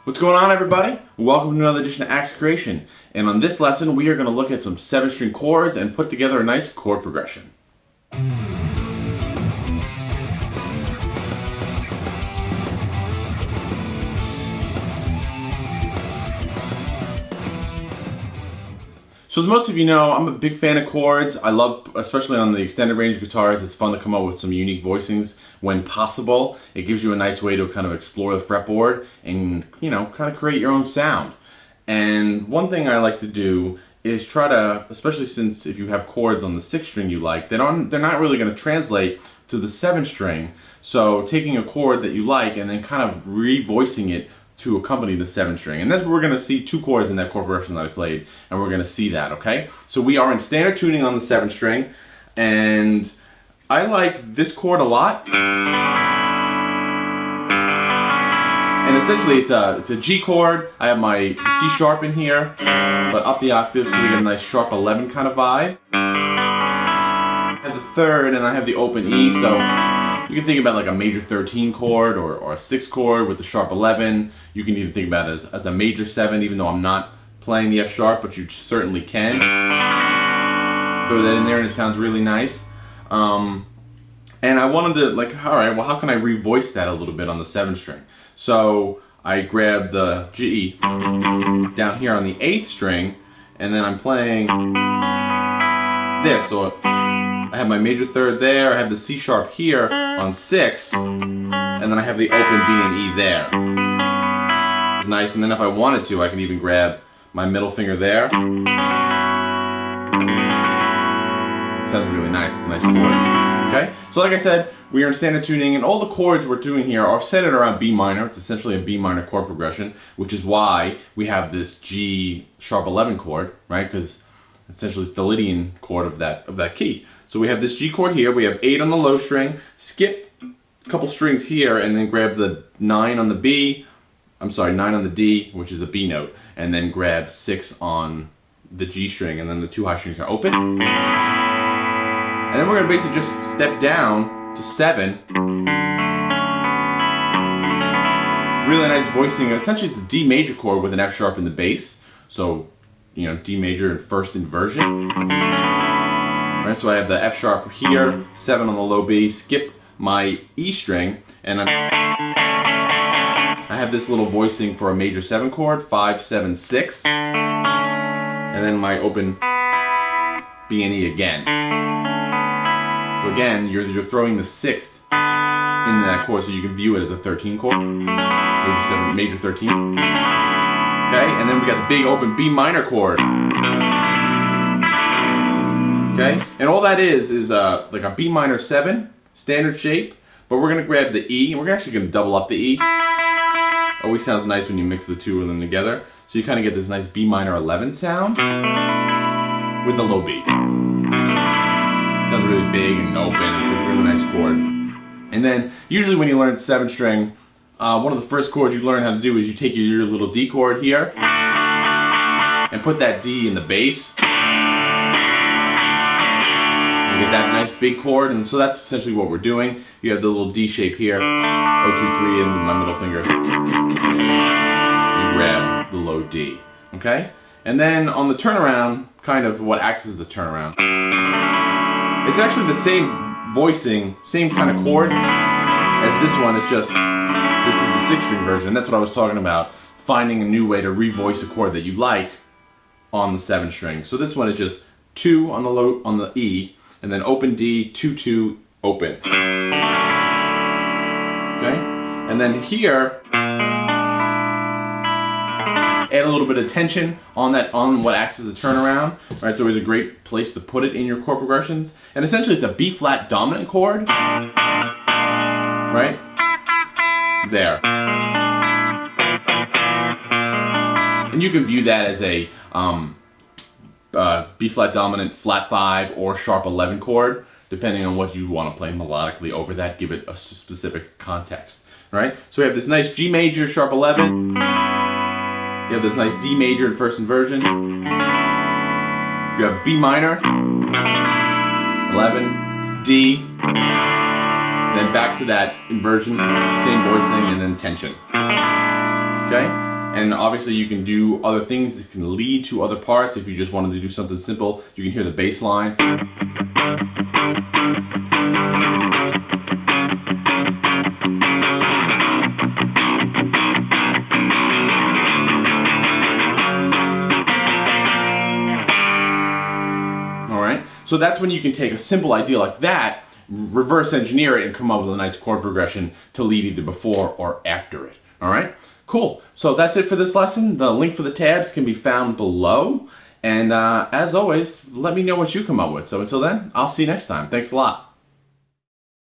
What's going on, everybody? Welcome to another edition of Axe Creation. And on this lesson, we are going to look at some 7-string chords and put together a nice chord progression. So as most of you know, I'm a big fan of chords. I love, especially on the extended range guitars, it's fun to come up with some unique voicings when possible. It gives you a nice way to kind of explore the fretboard and, you know, kind of create your own sound. And one thing I like to do is try to, especially since if you have chords on the 6th string you like, they're not really going to translate to the 7th string. So taking a chord that you like and then kind of revoicing it to accompany the 7th string. And that's what we're going to see, 2 chords in that chord progression that I played, and we're going to see that, okay? So we are in standard tuning on the 7th string, and I like this chord a lot. And essentially it's a G chord. I have my C sharp in here, but up the octave so we get a nice sharp 11 kind of vibe. I have the 3rd and I have the open E, so you can think about like a major 13 chord or a 6th chord with the sharp 11. You can even think about it as a major 7, even though I'm not playing the F sharp, but you certainly can. Throw that in there and it sounds really nice. And I wanted to, like, alright, well, how can I revoice that a little bit on the 7th string? So I grabbed the G down here on the 8th string, and then I'm playing this. So I have my major 3rd there, I have the C sharp here on 6, and then I have the open B and E there. It's nice, and then if I wanted to, I can even grab my middle finger there. It sounds really nice, it's a nice chord. Okay, so like I said, we are in standard tuning, and all the chords we're doing here are centered around B minor. It's essentially a B minor chord progression, which is why we have this G sharp 11 chord, right? Because essentially it's the Lydian chord of that key. So we have this G chord here, we have 8 on the low string, skip a couple strings here, and then grab the 9 on the B, 9 on the D, which is a B note, and then grab 6 on the G string, and then the 2 high strings are open. And then we're going to basically just step down to 7. Really nice voicing, essentially the D major chord with an F sharp in the bass. So, you know, D major in 1st inversion. Right, so I have the F sharp here, 7 on the low B, skip my E string, and I have this little voicing for a major 7 chord, 5, 7, 6, and then my open B and E again. So again, you're throwing the 6th into that chord, so you can view it as a 13 chord, major 13. Okay, and then we got the big open B minor chord. Okay, and all that is like a B minor 7 standard shape, but we're gonna grab the E, and we're actually gonna double up the E. Always sounds nice when you mix the 2 of them together, so you kind of get this nice B minor 11 sound with the low B. Sounds really big and open. It's a really nice chord. And then usually when you learn 7th string, one of the first chords you learn how to do is you take your little D chord here and put that D in the bass. You get that nice big chord, and so that's essentially what we're doing. You have the little D shape here, 0, 2, 3, and my middle finger. You grab the low D, okay? And then on the turnaround, kind of what acts as the turnaround. It's actually the same voicing, same kind of chord as this one. It's just, this is the 6th string version. That's what I was talking about, finding a new way to revoice a chord that you like on the 7th string. So this one is just 2 on the E, and then open D, 2, 2, open. Okay? And then here, add a little bit of tension on what acts as a turnaround. Right, it's always a great place to put it in your chord progressions. And essentially it's a B flat dominant chord. Right? There. And you can view that as a B flat dominant flat 5 or sharp 11 chord, depending on what you want to play melodically over that, give it a specific context. Right? So we have this nice G major sharp 11. You have this nice D major in 1st inversion. You have B minor, 11, D, then back to that inversion, same voicing, and then tension. Okay? And obviously you can do other things that can lead to other parts. If you just wanted to do something simple, you can hear the bass line. Alright, so that's when you can take a simple idea like that, reverse engineer it, and come up with a nice chord progression to lead either before or after it. Alright, cool. So that's it for this lesson. The link for the tabs can be found below. And as always, let me know what you come up with. So until then, I'll see you next time. Thanks a lot.